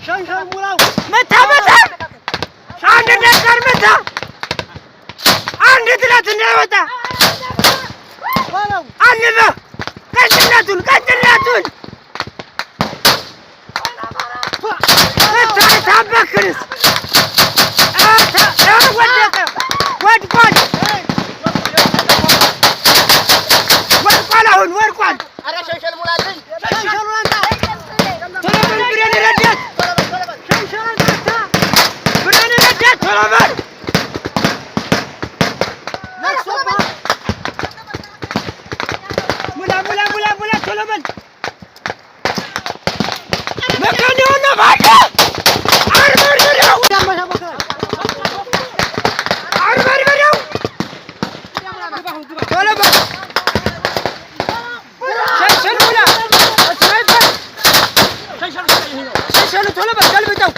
መታ አንድ ነገር መታ አንድ ትላት እንዳይወጣ አንበ ቀጭላቱን ታበክርስ ወድቋል አሁን ወድቋል። ኧረ ሸንሸል ሙላልኝ ብሬን ረዳት ቶሎ በል ሙላ ቶሎ በል መከኒው ነው ባለ አርበርበሬው ቶሎ በል ሸንሸሉ ቶሎ በል ገልብጠው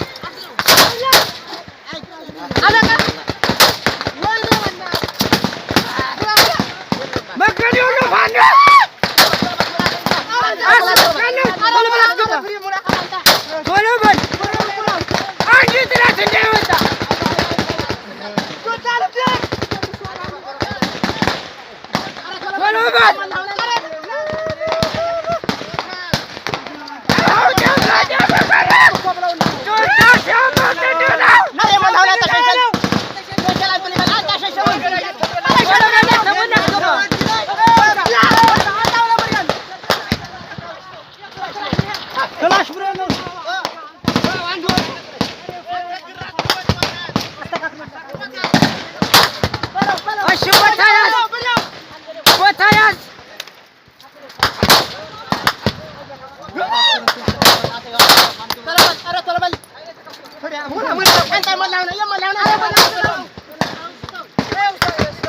መከኒው ነው ባለ ቶሎ በል አንድ ጥላት እንዳይወጣ ቶሎ በል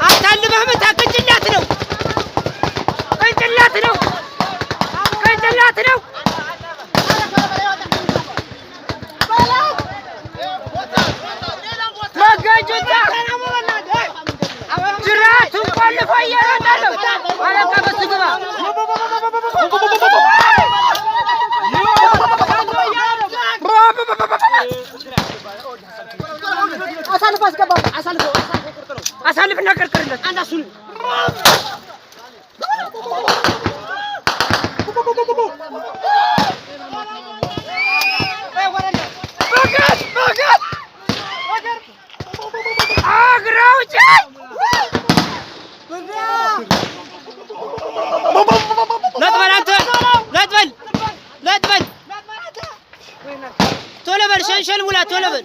አታልበህ መታ ቅንጭላት ነው መጋጆታ ጅራቱን ቆልፎ እየሮጠ ነው። አለቃ በሱ ግባ አሳልፍና ቀርቅርለት አንዳሱን አግራውጭ ለጥበል ቶሎ በል ሸንሸል ሙላ ቶሎ በል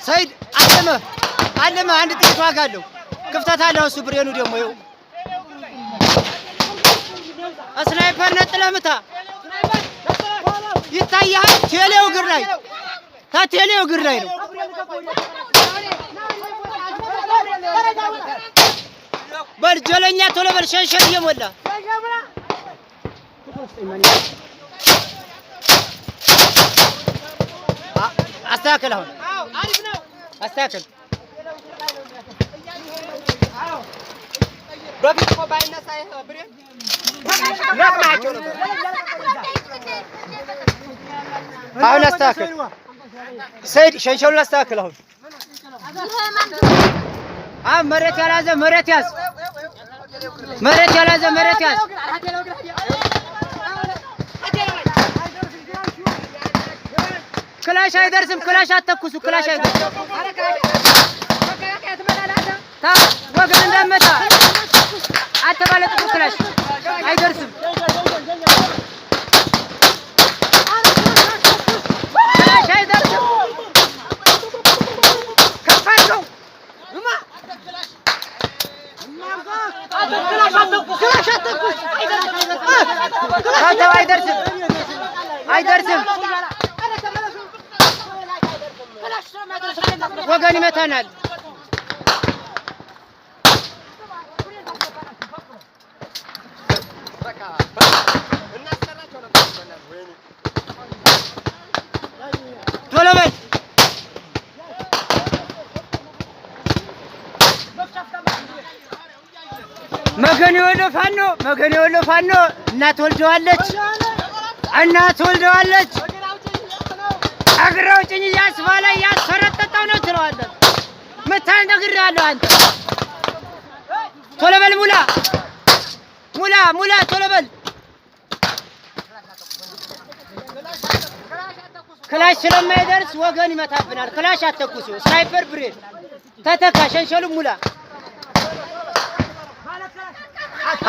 ሰይድ አለመ አንድ ጥይት ዋጋ አለው። ክፍተት አለው እሱ ብሬኑ ደግሞ ይኸው ስናይፐር ነጥለህ ምታ ይታያል። ቴሌው እግር ላይ ነው። በል ጀለኛ ቶሎ በል ሸንሸል እየሞላ አስተካክል። አሁን አስተካክል። በፊት እኮ ባይነሳ ብሬን ነቅማቸው ነበር። አሁን አስተካክል ሰይድ ሸንሸሉን አስተካክል። አሁን መሬት ያላዘ መሬት ያዝ። ክላሽ አይደርስም። ክላሽ አትተኩሱ። ክላሽ አይደርስም። ወገን እንዳመታ አትባለ ጥቁር ክላሽ አይደርስም። ክላሽ አይደርስም። ከፋቸው አይደርስም። ወገን ይመታናል። ቶሎ በል መገን ወደ መገን የወሎ ፋኖ እናት ወልደዋለች አግራው ጭኝ ያስባላ ያሰረጠጣው ነው ትለዋለህ። መታን ነግሬሃለሁ አንተ ቶሎ በል ሙላ ቶሎ በል ክላሽ ስለማይደርስ ወገን ይመታብናል። ክላሽ አተኩሱ ስናይፐር ብሬድ ተተካ ሸንሸሉ ሙላ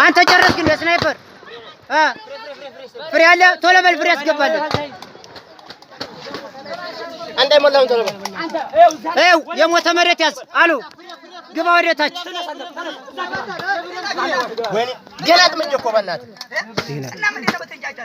አንተ ጨረስክ እንደ ስናይፐር ፍሬ አለ ቶሎ በል ፍሬ ያስገባለሁ አንተ ሞላውን ቶሎ በል ኤው የሞተ መሬት ያዝ አሉ ግባ ወደታች ወይኔ ገላት ምን እኮ በእናትህ እና ምን ነው በተንጫጫ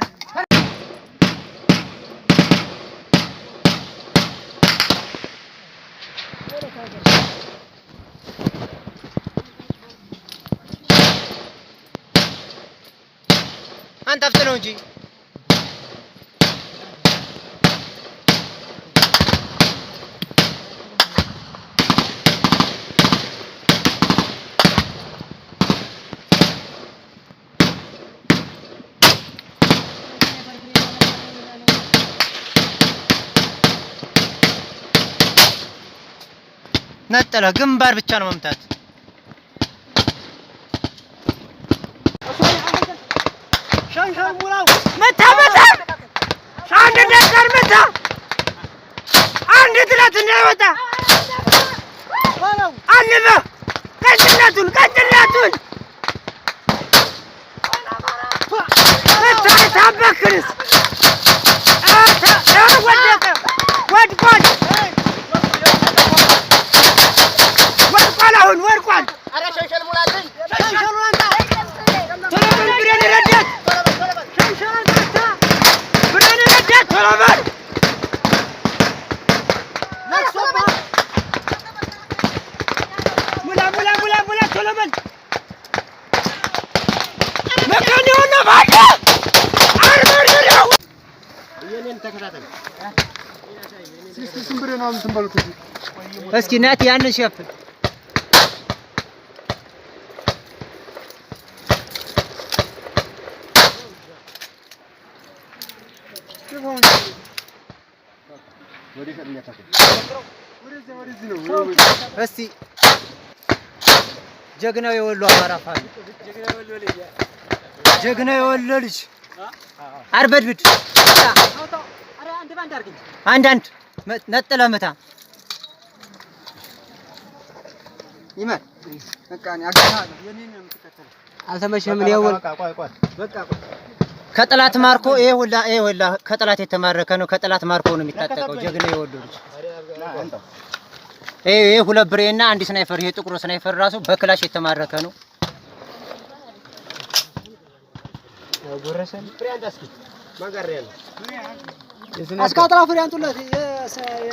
አንተ አፍጥነው እንጂ ነጠለ ግንባር ብቻ ነው መምታት። ሻንሻን ሙላው መታ አንድ ነገር መታ አንድ ትላት እንዳይወጣ አለበ ቀጭላቱን ታበክርስ ወድቋል። ኧረ ሸንሸል ሙላልኝ ሸንሸሉን አንተ ቶሎ በል ብሬን ረዳት ሸንሸሉን አንተ ብሬን ረዳት ቶሎ በል ነክሶባ ሙላ ቶሎ በል መካኒው ነው ባለ አርበርበረው የኔን ተከታተል ሲስተም ብሬን ነው የምትበሉት እስኪ ናቲ ያንን ሸፍን እስቲ ጀግናው የወሎ አማራ ፋኖ ጀግናው የወሎ ልጅ አርበድብድ አንዳንድ ነጥለህ ምታ ይመር በቃ እኔ አጋናለሁ የኔን ነው የምትከተለው አልተመሸም ነው በቃ ከጠላት ማርኮ ይሄ ሁላ ከጠላት የተማረከ ነው። ከጠላት ማርኮ ነው የሚታጠቀው ጀግና የወሎ ልጅ ይሄ ሁለት ብሬና አንድ ስናይፈር ይሄ ጥቁሩ ስናይፈር ራሱ በክላሽ የተማረከ ነው። ጎረሰን ፍሬ አንተ እስኪ ማጋር ያለ አስካትራ ፍሬ አንቱለት የስናይፈር